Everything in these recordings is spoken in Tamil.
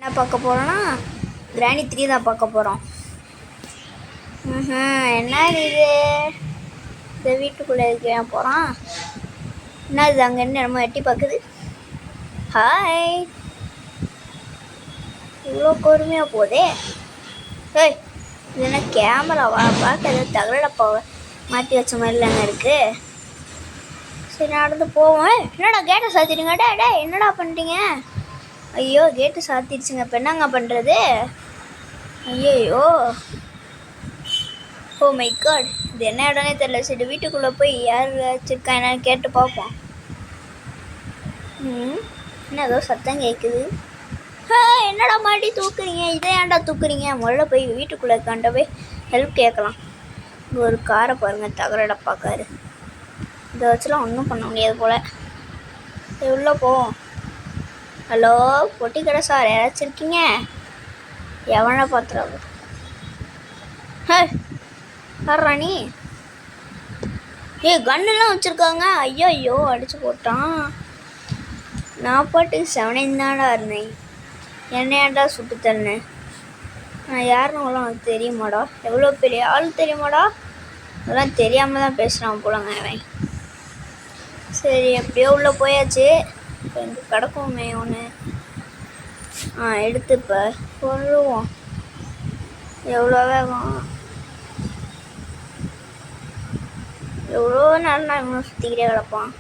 என்ன பார்க்க போகிறோன்னா கிராணி 3 தான் பார்க்க போகிறோம். என்ன இது இந்த வீட்டுக்குள்ளே இருக்க போகிறான். என்ன இது அங்கே என்ன நம்ம எட்டி பார்க்குது. ஹாய், இவ்வளோ பொறுமையாக போதே. ஏய், இது என்ன கேமராவா? பார்க்க ஏதாவது தகரடப்பாவை மாற்றி வச்ச மாதிரிலாங்க இருக்குது. சரி நடந்து போவோம். என்னடா கேட்டை சாத்திடுங்க. டே என்னடா பண்ணுறீங்க? ஐயோ கேட்டு சாத்திடுச்சுங்க. இப்போ என்னங்க பண்ணுறது? ஐயோ, ஓ மை காட், இது என்ன இடம்னே தெரியல. சரி வீட்டுக்குள்ளே போய் யார் வச்சுருக்கா என்னன்னு கேட்டு பார்ப்போம். என்ன ஏதோ சத்தம் கேட்குது. என்னடா மாட்டி தூக்குறீங்க? இதை ஏன்டா தூக்குறீங்க? முதல்ல போய் வீட்டுக்குள்ளே கண்ட போய் ஹெல்ப் கேட்கலாம். இங்கே ஒரு காரை பாருங்கள், தகரடப்பா காரு. இதை வச்சுலாம் ஒன்றும் பண்ண முடியாது போல். உள்ளே போவோம். ஹலோ பொட்டி கடை சார், யாராச்சும் இருக்கீங்க? எவனை பார்த்துறாங்க? ராணி கன்னெல்லாம் வச்சுருக்காங்க. ஐயோ அடித்து போட்டான். நான் பாட்டுக்கு 7 தான்டா இருந்தேன். என்னையாண்டா சுட்டு தள்ளேன். நான் யாருன்னு உனக்கு தெரியுமாடா? எவ்வளோ பெரிய ஆள் தெரியுமாடா? அதெல்லாம் தெரியாமல் தான் பேசுகிறான் போலங்க அவன். சரி எப்படியோ உள்ளே போயாச்சு. இப்போ இங்கே கிடக்குமே ஒன்று. எடுத்து இப்போ கொள்ளுவோம். எவ்வளோ வேகம், எவ்வளோ நேரம் நான் இவனை சுற்றிக்கிட்டே கிடப்பான்.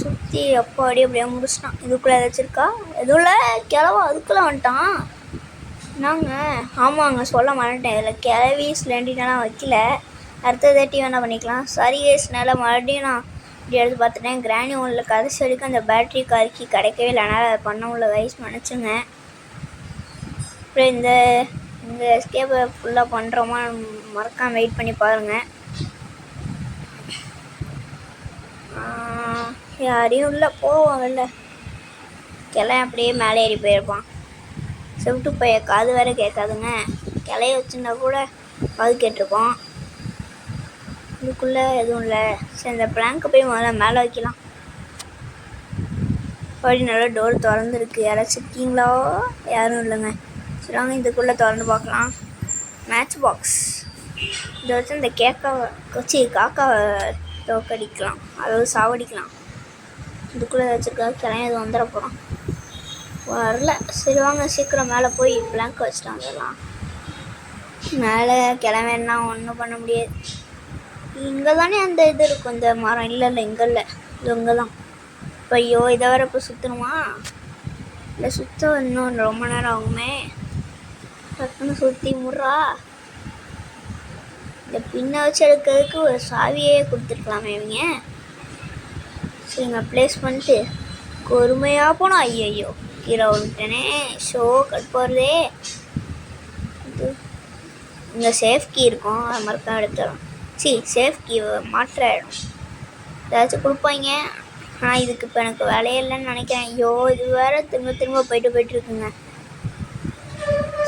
சுற்றி அப்போ அப்படியே முடிச்சிட்டான். இதுக்குள்ளே ஏதாச்சும் இருக்கா? எதுவும் கிளவா அதுக்குள்ளே வந்துட்டான். என்னங்க? ஆமாங்க, சொல்ல மாட்டேன். இதில் கிளவி ஸ்லெண்டினாலாம் வைக்கல. அடுத்த தாட்டி வேணா பண்ணிக்கலாம். சரி கேஸ்னால மறுபடியும் நான் இப்படி எடுத்து பார்த்துட்டேன். கிராணி ஒன்றில் கடைசி வரைக்கும் அந்த பேட்ரி கார்க்கி கிடைக்கவே இல்லை. அதனால் அதை பண்ண உள்ள வயசு நினச்சுங்க. அப்புறம் இந்த எஸ்கேப்பை ஃபுல்லாக பண்ணுறோமா மறக்காமல் வெயிட் பண்ணி பாருங்கள். யாரையும் இல்லை, போவோம் இல்லை. கிளைய அப்படியே மேலே ஏறி போயிருப்பான். செவிட்டு போய் காது வேறு கேட்காதுங்க. கிளைய வச்சுருந்தா கூட காது கேட்டிருப்பான். இதுக்குள்ளே எதுவும் இல்லை. சரி இந்த பிளாங்க்கு போய் முதல்ல மேலே வைக்கலாம். அப்படி நல்லா டோர் திறந்துருக்கு. யாராச்சும் இருக்கீங்களா? யாரும் இல்லைங்க. சரி வாங்க இதுக்குள்ளே திறந்து பார்க்கலாம். மேட்ச் பாக்ஸ் இதை வச்சு இந்த காக்காவை தோக்கடிக்கலாம், அதாவது சாவடிக்கலாம். இதுக்குள்ளே வச்சுருக்கா கிளைய எதுவும் வந்துட போகிறோம். வரல. சரி வாங்க சீக்கிரம் மேலே போய் பிளாங்க் வச்சுட்டு வந்துடலாம். மேலே கிளம்புனா ஒன்றும் பண்ண முடியாது. இங்கே தானே அந்த இது இருக்கும், இந்த மரம். இல்லை இங்கே இல்லை, இது இங்கே தான். இப்போ ஐயோ இதை வேறு இப்போ சுற்றணுமா? இல்லை சுற்ற இன்னும் ரொம்ப நேரம் ஆகுமே. டக்குன்னு சுற்றி முட்றா. இந்த பின்னை வச்சு எடுக்கிறதுக்கு ஒரு சாவியே கொடுத்துருக்கலாமே இவங்க. சரிங்க ப்ளேஸ் பண்ணிட்டு பொறுமையாக போனோம். ஐயோ கீரை விட்டனே. ஷோ கட்போகிறதே. இது இங்கே சேஃப் கீ இருக்கும், அது மறக்காம எடுத்துடும். Safe key மாற்றாயிடும். ஏதாச்சும் கொடுப்பாங்க. ஆனால் இதுக்கு இப்போ எனக்கு வேலையே இல்லைன்னு நினைக்கிறேன். ஐயோ இது வேறு திரும்ப போயிட்டு இருக்குங்க.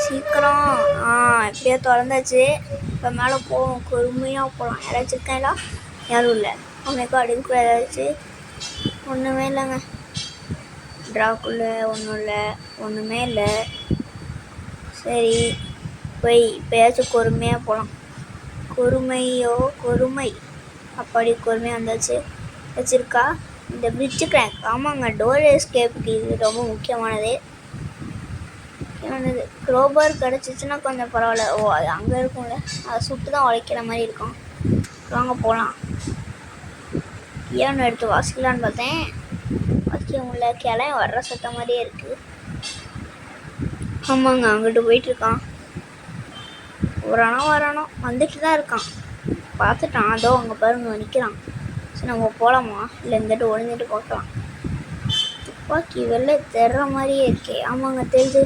சீக்கிரம் எப்படியோ திறந்தாச்சு. இப்போ மேலே போவோம், பொறுமையாக போகலாம். யாராச்சும் இருக்கீங்களா? யாரும் இல்லை. உனக்கு அடுக்குள்ள ஏதாச்சும் ஒன்றுமே இல்லைங்க. ட்ராக்குள்ளே ஒன்றும் இல்லை, ஒன்றுமே இல்லை. சரி போய் இப்போயாச்சும் பொறுமையாக போகலாம். பொறுமை அப்படி பொறுமையாக வந்தாச்சு. வச்சுருக்கா இந்த பிரிட்ஜு கிராக். ஆமாங்க, டோர் எஸ்கேப்புக்கு இது ரொம்ப முக்கியமானது. க்ரோபார் கிடச்சிச்சின்னா கொஞ்சம் பரவாயில்ல. ஓ அது அங்கே இருக்கும்ல, அதை சுட்டு தான் உழைக்கிற மாதிரி இருக்கும். வாங்க போகலாம். ஏன்னு எடுத்து வாசிக்கலான்னு பார்த்தேன். வாசிக்க முடியல, கிளைய வர்ற சத்தம் மாதிரியே இருக்குது. ஆமாங்க, அங்கிட்டு போயிட்டுருக்கான். வரானோ வந்துட்டு தான் இருக்கான். பார்த்துட்டான். அதோ அங்கே பாருங்க நிற்கிறான். சரி நம்ம போகலாமா? இல்லை இருந்துட்டு ஒழிஞ்சிட்டு பார்க்கலாம். துப்பாக்கி வெளில தெர்ற மாதிரியே இருக்கே. ஆமாங்க தெரிஞ்சு.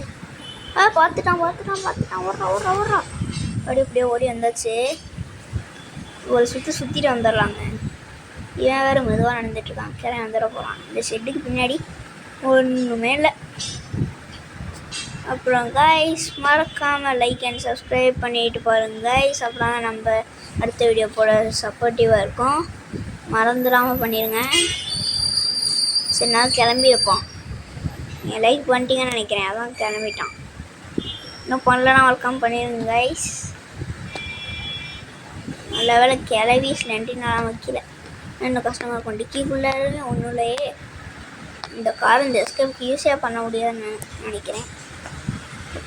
பார்த்துட்டான். ஓடுறா. அப்படியே ஓடி வந்தாச்சு. ஒரு சுற்றிட்டு வந்துடலாங்க. இவன் வேறு மெதுவாக நடந்துட்டுருக்கான். கிளம்பி வந்துட போகிறான். இந்த ஷெட்டுக்கு பின்னாடி ஒன்றுமே இல்லை. அப்புறம் கைஸ் மறக்காமல் லைக் அண்ட் சப்ஸ்கிரைப் பண்ணிட்டு பாருங்கள் கைஸ். அப்புறம் நம்ம அடுத்த வீடியோ போட சப்போர்ட்டிவாக இருக்கும். மறந்துடாமல் பண்ணிடுங்க. சரி நான் கிளம்பியிருப்போம். நீங்கள் லைக் பண்ணிட்டீங்கன்னு நினைக்கிறேன், அதான் கிளம்பிட்டான். இன்னும் பண்ணலன்னா வெல்கம் பண்ணிடுங்க கைஸ். நல்ல வேலை கிளவி ஸ்லெண்டினாலாம் வைக்கல, இன்னும் கஷ்டமாக இருக்கும். டிக்கிக்குள்ளே ஒன்றும் இல்லையே. இந்த கார் இந்த எஸ்கேப்க்கு ஈஸியாக பண்ண முடியாதுன்னு நினைக்கிறேன்.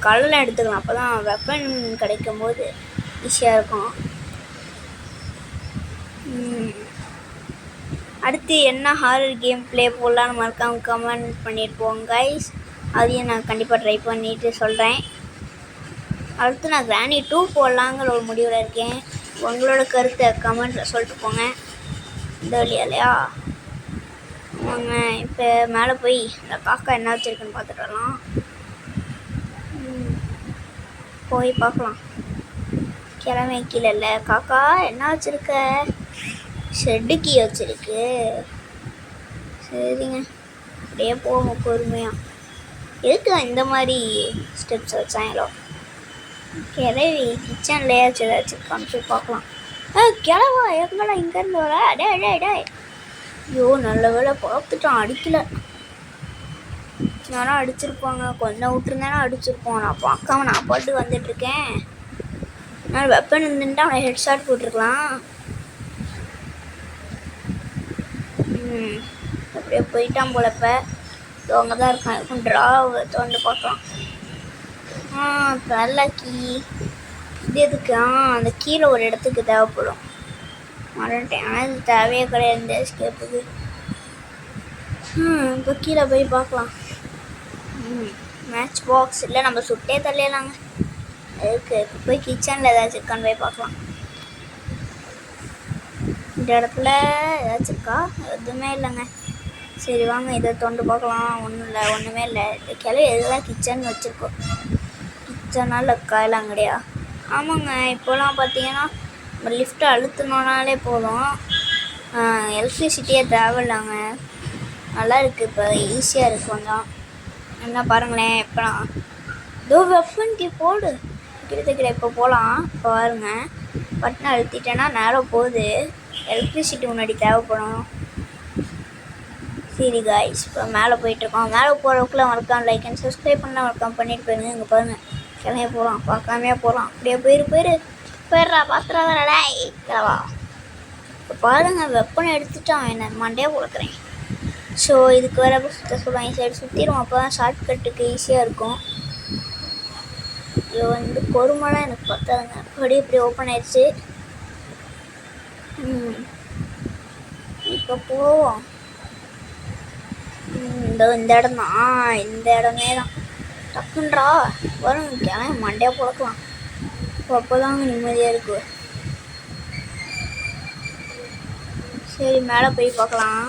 கல்லில் எடுத்துக்கலாம், அப்போ தான் வெப்பன் கிடைக்கும் போது ஈஸியாக இருக்கும். அடுத்து என்ன ஹாரர் கேம் ப்ளே போடலான்னு மறக்காமல் கமெண்ட் பண்ணியிருப்போம் கைஸ். அதையும் நான் கண்டிப்பாக ட்ரை பண்ணிவிட்டு சொல்கிறேன். அடுத்து நான் கிராணி 2 போடலாங்கிற ஒரு முடிவில் இருக்கேன். உங்களோட கருத்தை கமெண்ட்டில் சொல்லிட்டு போங்க. இந்த வழியா இல்லையா வாங்க இப்போ மேலே போய் இந்த காக்கா என்ன வச்சுருக்குன்னு பார்த்துட்டு வரலாம். போய் பார்க்கலாம். கிழமை கீழே இல்லை. காக்கா என்ன வச்சுருக்க? ஷெட்டு கீ வச்சுருக்கு. சரிங்க, அப்படியே போவோம் பொறுமையாக. எதுக்கு இந்த மாதிரி ஸ்டெப்ஸ் வச்சாங்களோ? கிளவி கிச்சன்லேயாச்சும் ஏதாச்சும் காமிச்சு பார்க்கலாம். கிளவா எங்கடா இங்கேருந்து வர? டே டே டே, ஐயோ நல்ல வேலை பார்த்துட்டான், அடிக்கலை. யாரும் அடிச்சிருப்பாங்க, கொஞ்சம் விட்டுருந்தேன்னா அடிச்சிருப்போம். நான் பார்க்காம நான் பாட்டு வந்துட்டுருக்கேன். நான் வெப்பன் இருந்துட்டு அவனை ஹெட் ஷாட் போட்டிருக்கலாம். அப்படியே போயிட்டான் போல. இப்போ அவங்க தான் இருக்கான். ட்ரா தோண்டு பார்க்கலாம். நல்ல கீ இது எதுக்கு? அந்த கீழே ஒரு இடத்துக்கு தேவைப்படும், மறந்துட்டேன். ஆனால் இது தேவையே கிடையாது இந்த எஸ்கேப்புக்கு. இப்போ கீழே போய் பார்க்கலாம். மேட்ச் பாக்ஸ் இல்லை, நம்ம சுட்டே தள்ளிடலாங்க. அதுக்கு இப்போ போய் கிச்சனில் ஏதாச்சும் இருக்கான்னு போய் பார்க்கலாம். இந்த இடத்துல ஏதாச்சும் இருக்கா? எதுவுமே இல்லைங்க. சரி வாங்க இதை தொண்டு பார்க்கலாம். ஒன்றும் இல்லை, ஒன்றுமே இல்லை. இந்த கிளை எதுதான் கிச்சன் வச்சுருக்கோம். கிச்சனால் காயலாம் கிடையா? ஆமாங்க, இப்போலாம் பார்த்தீங்கன்னா நம்ம லிஃப்ட்டை அழுத்தினோனாலே போதும், எலக்ட்ரிசிட்டியே தேவையில்லைங்க. நல்லா இருக்குது, இப்போ ஈஸியாக இருக்குது கொஞ்சம். என்ன பாருங்களேன், இப்போலாம் இதோ வெப்பன்கி போடு கிட்டத்தட்ட. இப்போ போகலாம். இப்போ பாருங்க, பட்டனை அழுத்திட்டேன்னா நேரம் போகுது. எலக்ட்ரிசிட்டி முன்னாடி தேவைப்படும். சரி காய்ஸ், இப்போ மேலே போயிட்டுருக்கோம். மேலே போகிறதுக்குள்ளே மறக்காம லைக் அண்ட் சப்ஸ்கிரைப் பண்ணால் மறக்காம பண்ணிட்டு போயிருங்க. இங்கே பாருங்கள், கிளம்பி போகலாம், பார்க்காமையே போகலாம். அப்படியே போயிடுறா பார்த்துறாதடா கிளவா. இப்போ பாருங்கள், வெப்பனை எடுத்துட்டான், என்ன மண்டே கொடுக்குறேன். ஸோ இதுக்கு வேறு சுற்ற சொல்லுவாங்க, சைடு சுற்றிடும். அப்போ தான் ஷார்ட்கட்டுக்கு ஈஸியாக இருக்கும். இது வந்து பொறுமைலாம் எனக்கு பார்த்தாதுங்க. அப்படி இப்படி ஓப்பன் ஆயிடுச்சு. இப்போ போவோம். இந்த இடம் தான், இந்த இடமே தான். டக்குன்றா வரும், கிளம்பி மண்டையாக போடக்கலாம். இப்போ அப்போ தாங்க நிம்மதியாக இருக்கு. சரி மேலே போய் பார்க்கலாம்.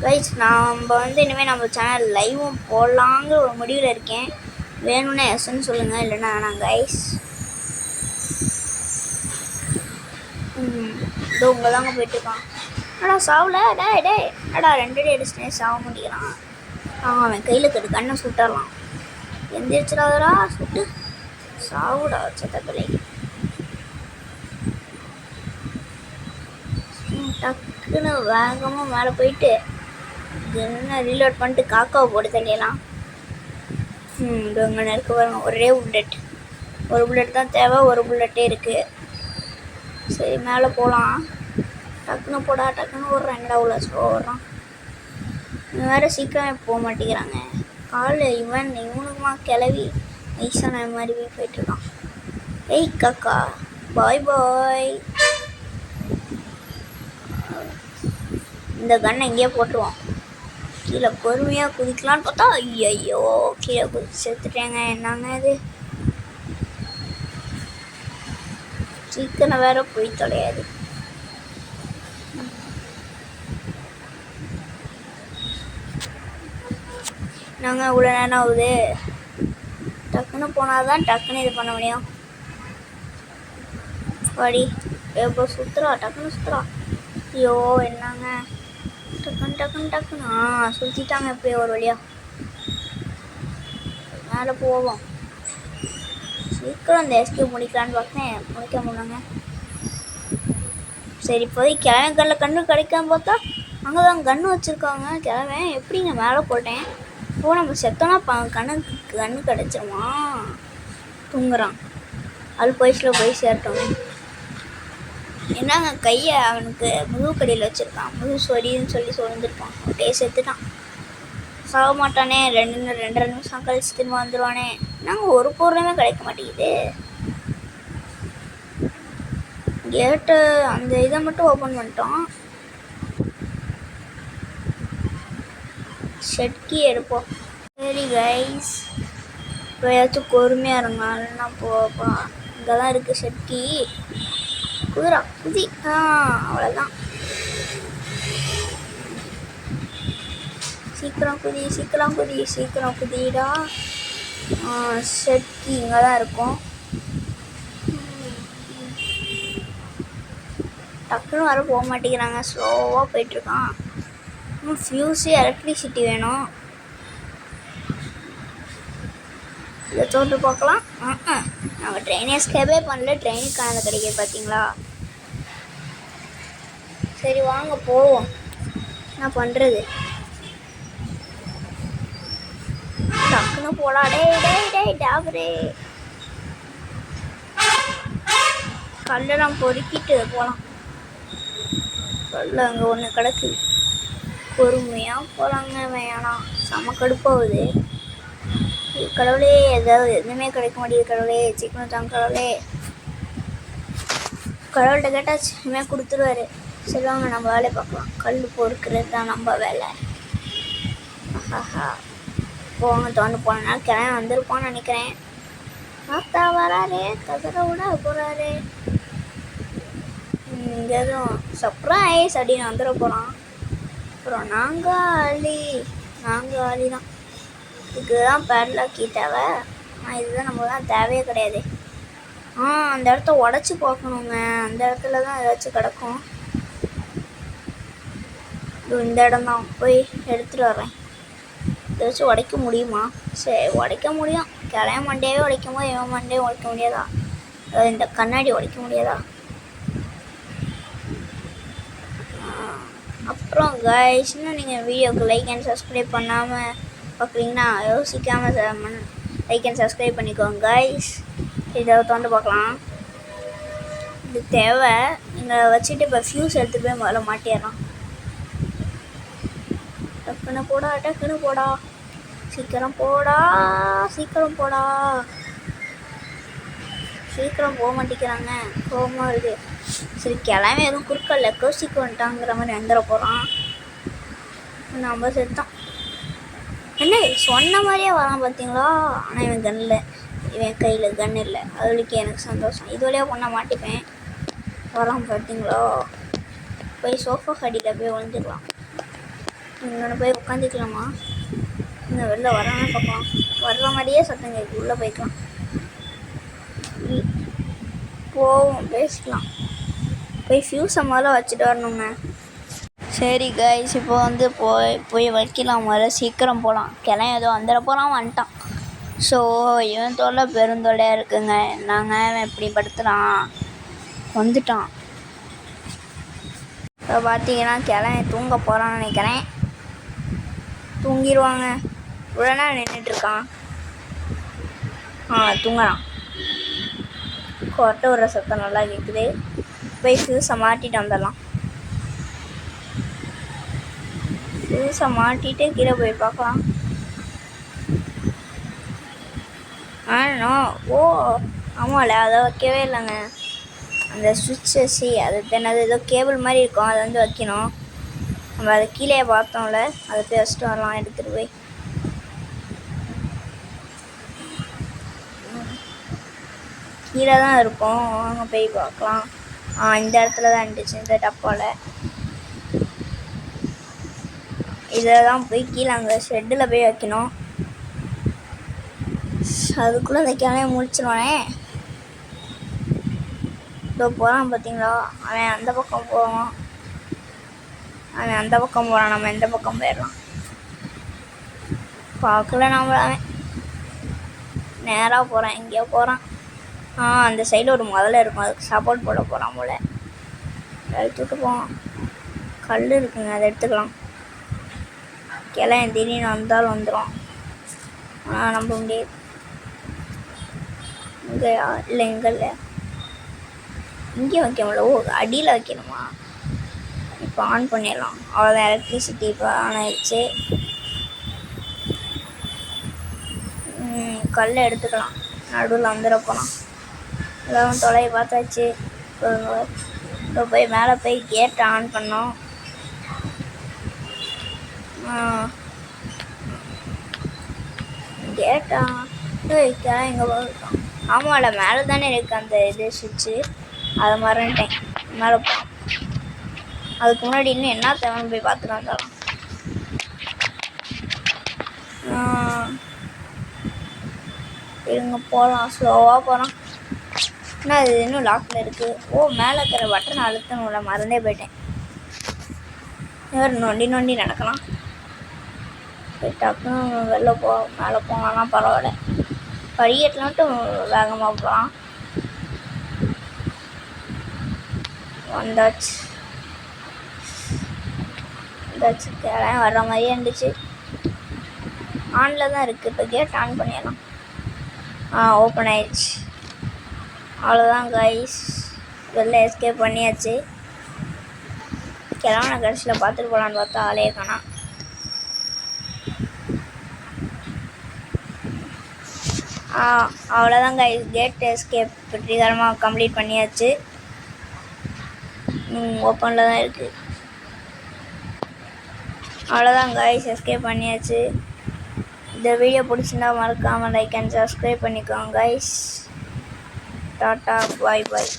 கைஸ், நம்ம வந்து இனிமேல் நம்ம சேனல் லைவும் போடலாங்கிற ஒரு முடிவில் இருக்கேன். வேணும்னா எஸ்ன்னு சொல்லுங்கள், இல்லைன்னா வேணாம் கைஸ். இதோ உங்கள் தாங்க போயிட்டுருக்கான். ஆனால் சாவல டே டே அடா 2 டே அடிச்சுனே சாக முடியலாம். அவன் கையில் கட்டு கண்ணை சுட்டரலாம். எந்திரிச்சிடாதடா, சுட்டு சாவுடா சத்தப்பிள்ளை. டக்குன்னு வேகமாக மேலே போயிட்டு என்ன ரீலோட் பண்ணிட்டு காக்காவை போட்டு தள்ளிடலாம். இது உங்கள் நெருக்க பாருங்க, ஒரே புல்லட். ஒரு புல்லட் தான் தேவை, ஒரு புல்லட்டே இருக்குது. சரி மேலே போகலாம். டக்குன்னு போடா, டக்குன்னு ஓடுறான். என்னடா உள்ள ஸ்லோ ஓடுறான். வேறு சீக்கிரமே போக மாட்டேங்கிறாங்க. கால் இவனுக்குமா கிளவி நைஸான மாதிரி போய் போயிட்டுருக்கான். ஏய் காக்கா, பாய் பாய். இந்த கண்ணை எங்கேயோ போட்டுருவோம். கீழே பொறுமையாக குதிக்கலான்னு பார்த்தா ஐயோ கீழே குதிச்சு செத்துட்டேங்க. என்னங்க இது, சீக்கிரம் வேற போய் தொலையாது. நாங்கள் இவ்வளோ நேரம் ஆகுது. டக்குன்னு போனால் தான் டக்குன்னு இது பண்ண முடியும். படி எப்போ சுற்றுறா, டக்குன்னு சுற்றுறா. ஐயோ என்னங்க, டக்குன்னு சுற்றிட்டாங்க. எப்படியோ ஒரு வழியா மேலே போவோம். சீக்கிரம் இந்த எஸ்கேப் முடிக்கலான்னு பார்த்தேன், முடிக்க முடியலங்க. சரி போய் கிழமைகளில் கண்ணு கிடைக்காம பார்த்தா அங்கே தான் கன்று வச்சுருக்காங்க. கிளம்பேன் எப்படிங்க மேலே போட்டேன். ஓ நம்ம செத்தோன்னா கண்ணு கிடச்சிருமா. தூங்குறான். அது போயிடுச்சுல போய் சேர்த்தோம். என்னங்க கையை அவனுக்கு முதுகடியில் வச்சுருக்கான். முழு சொடின்னு சொல்லி சொல்லியிருப்பான். அப்படியே செத்துட்டான். சாக மாட்டானே. 2 நிமிஷம் கழிச்சு திரும்ப வந்துடுவானே. நாங்கள் ஒரு பொருளுமே கிடைக்க மாட்டேங்குது. கேட்டு அந்த இதை மட்டும் ஓப்பன் பண்ணிட்டோம். ஷெட்கி எடுப்போம். சரி கைஸ், இப்போ ஏதாச்சும் பொறுமையாக இருங்க. இல்லைன்னா போப்போம். இங்கே தான் இருக்குது ஷெட்கி. குதிரா குதி. அவ்வளோதான். சீக்கிரம் குதி சீக்கிரம் குதி சீக்கிரம் குதிடா. ஷெட்கி இங்கே தான் இருக்கும். டக்குன்னு வர போக மாட்டேங்கிறாங்க. ஸ்லோவாக போயிட்டுருக்கான். ஃபியூஸு எலக்ட்ரிசிட்டி வேணும். இதை தோன்று பார்க்கலாம். நம்ம ட்ரெயின் எஸ்கேப்பே பண்ணல. ட்ரெயினுக்கானது கிடைக்கிது பார்த்தீங்களா. சரி வாங்க போவோம். என்ன பண்ணுறது. டக்குன்னு போடா. டேய் டாபரே. கல்லெல்லாம் பொறுக்கிட்டு போகலாம். கல் அங்கே ஒன்று கிடக்கு. பொறுமையாக போகலாங்க. வேணாம் செம கடுப்பாகுது. கடவுளே ஏதாவது எதுவுமே கிடைக்க மாட்டேங்குது. கடவுளே சீக்கிரம் தாங்க கடவுளே. கடவுள்கிட்ட கேட்டால் இனிமே கொடுத்துருவாரு. சரி வாங்க நம்ம வேலையை பார்க்கலாம். கல் பொறுக்கிறது தான் நம்ம வேலை. போங்க தோண்டு போனா கிளம்பி வந்திருப்பான்னு நினைக்கிறேன். பார்த்தா வராரு. கதற விட போகிறாரு. இங்கே எதுவும் சர்ப்ரைஸ் அப்படின்னு வந்துட போகிறான். அப்புறம் நாங்கள் ஆளி தான். இதுக்கு தான் பேட்லாக்கி தேவை. இதுதான் நம்ம தான் தேவையே கிடையாது. அந்த இடத்த உடச்சி பார்க்கணுங்க. அந்த இடத்துல தான் ஏதாச்சும் கிடக்கும். இந்த இடம் தான். போய் எடுத்துகிட்டு வரேன். ஏதாச்சும் உடைக்க முடியுமா? சரி உடைக்க முடியும். கிளைய மண்டையாவே உடைக்கும் போது இவன் மண்டையும் உடைக்க முடியாதா? இந்த கண்ணாடி உடைக்க முடியாதா? அப்புறம் கைஸ், இன்னும் நீங்கள் வீடியோக்கு லைக் அண்ட் சப்ஸ்கிரைப் பண்ணாமல் பார்க்குறீங்கன்னா யோசிக்காமல் லைக் அண்ட் சப்ஸ்கிரைப் பண்ணிக்கோங்க கைஸ். இதை தோண்டு பார்க்கலாம். இது தேவை. நீங்கள் வச்சுட்டு இப்போ ஃபியூஸ் எடுத்துகிட்டு போய் முதல்ல மாட்டிடலாம். டக்குன்னு போடா. சீக்கிரம் போக மாட்டேங்கிறாங்க. கோபமாக இருக்குது. சரி கிளம்பி எதுவும் குறுக்கல்ல கோசிக்கு வந்துட்டாங்கிற மாதிரி வந்துட போகிறான். நம்ம செத்தான். என்ன சொன்ன மாதிரியே வரான் பார்த்தீங்களா. ஆனால் இவன் கையில் கன் இல்லை. அதுக்கு எனக்கு சந்தோஷம். இது வழியாக பொண்ணை மாட்டிப்பேன். வரான் பார்த்தீங்களா. போய் சோஃபா கடியில் போய் விழுந்துக்கலாம். இங்கே போய் உட்காந்துக்கலாமா. இங்கே வெளில வரான்னு பார்க்கலாம். வர்ற மாதிரியே சத்தம் கேட்கு. உள்ளே போய்க்கலாம். போவோம் பேசிக்கலாம். போய் ஃபியூஸை முதல்ல வச்சுட்டு வரணுங்க. சரி கைஸ், இப்போ வந்து போய் வைக்கலாம். முதல்ல சீக்கிரம் போகலாம். கிளம்பி ஏதோ வந்துட போகிறான். வந்துட்டான். ஸோ இவன் தொல்லை பெருந்தொல்லையாக இருக்குங்க. நாங்கள் எப்படி படுத்துகிறான். வந்துட்டான். இப்போ பார்த்தீங்கன்னா கிளம்பி தூங்க போகிறான்னு நினைக்கிறேன். தூங்கிடுவாங்க. உடனே நின்றுட்டுருக்கான். தூங்குறான். கொட்டை விடுற சத்தம் நல்லா கேட்குது. போய் ஃபியூஸை மாட்டிட்டு வந்துடலாம். ஃபியூஸை மாட்டிட்டு கீழே போய் பார்க்கலாம். ஓ ஆமாம்ல, அதை வைக்கவே இல்லைங்க. அந்த சுவிட்சு அது என்னது ஏதோ கேபிள் மாதிரி இருக்கும். அதை வந்து வைக்கணும். நம்ம அதை கீழே பார்த்தோம்ல, அதை போய் வச்சுட்டு வரலாம். எடுத்துகிட்டு போய் கீழே தான் இருக்கும். வாங்க போய் பார்க்கலாம். இந்த இடத்துல தான் இருந்துச்சு. இந்த டப்பாவில் இதை தான் போய் கீழே அங்கே ஷெட்டில் போய் வைக்கணும். அதுக்குள்ளே அந்த கிளைய முடிச்சிடுவானே. இதோ போகிறான் பார்த்தீங்களா. அவன் அந்த பக்கம் போவான். நம்ம எந்த பக்கம் போயிடலாம். பார்க்கல நம்மள. அவன் நேராக போகிறான். எங்கேயோ போகிறான். அந்த சைடில் ஒரு முதல்ல இருக்கும். அதுக்கு சப்போர்ட் போட போகிறான் போல. எடுத்துட்டு போவான். கல் இருக்குங்க, அதை எடுத்துக்கலாம். கிளை திடீர்னு வந்தாலும் வந்துடும். ஆனால் நம்ப முடியாது. இங்கேயா? இல்லை, இங்கே இல்லை. இங்கே வைக்க முடியல. ஓ, அடியில் வைக்கணுமா? இப்போ ஆன் பண்ணிடலாம். அவ்வளோதான், எலக்ட்ரிசிட்டி இப்போ ஆன் ஆயிடுச்சு. கல்லை எடுத்துக்கலாம். நடுவில் வந்துட போகலாம். எல்லாம் தொலையை பார்த்தாச்சு. இப்போ போய் மேலே போய் கேட்டை ஆன் பண்ணோம். கேட்டா எங்கே போயிருக்கோம்? ஆமாம்ல, மேலே தானே இருக்குது அந்த இது சுவிட்சு. அதை மறந்துட்டேன். மேலே போகலாம். அதுக்கு முன்னாடி இன்னும் என்ன தேவைன்னு போய் பார்த்துட்டு வந்துடலாம். இருங்க போகலாம். ஸ்லோவாக போகலாம். ஆனால் அது இன்னும் லாக்கில் இருக்குது. ஓ, மேலே இருக்கிற பட்டன் அழுத்தணும்ல, மறந்தே போயிட்டேன். நொண்டி நொண்டி நடக்கலாம். டக்குன்னு வெளில மேலே போகலாம்னா பரவாயில்ல. படிக்கட்டில் மட்டும் வேகமாக போகலாம். வந்தாச்சு. கிளை வர்ற மாதிரியே இருந்துச்சு. ஆனில் தான் இருக்குது. இப்போ கேட் ஆன் பண்ணிடலாம். ஓப்பன் ஆயிடுச்சு. அவ்வளோதான் கைஸ், வெளில எஸ்கேப் பண்ணியாச்சு. கிளம்புன கடைசியில் பார்த்துட்டு போகலான்னு பார்த்தா ஆளே காணோம். அவ்வளோதான் கைஸ், கேட் எஸ்கேப் வெற்றிகரமாக கம்ப்ளீட் பண்ணியாச்சு. ஓப்பனில் தான் இருக்குது. அவ்வளோதான் கைஸ், எஸ்கேப் பண்ணியாச்சு. இந்த வீடியோ பிடிச்சிருந்தா மறக்காமல் லைக் அண்ட் சப்ஸ்கிரைப் பண்ணிக்கோங்க கைஸ். டாட்டா, பாய் பாய்.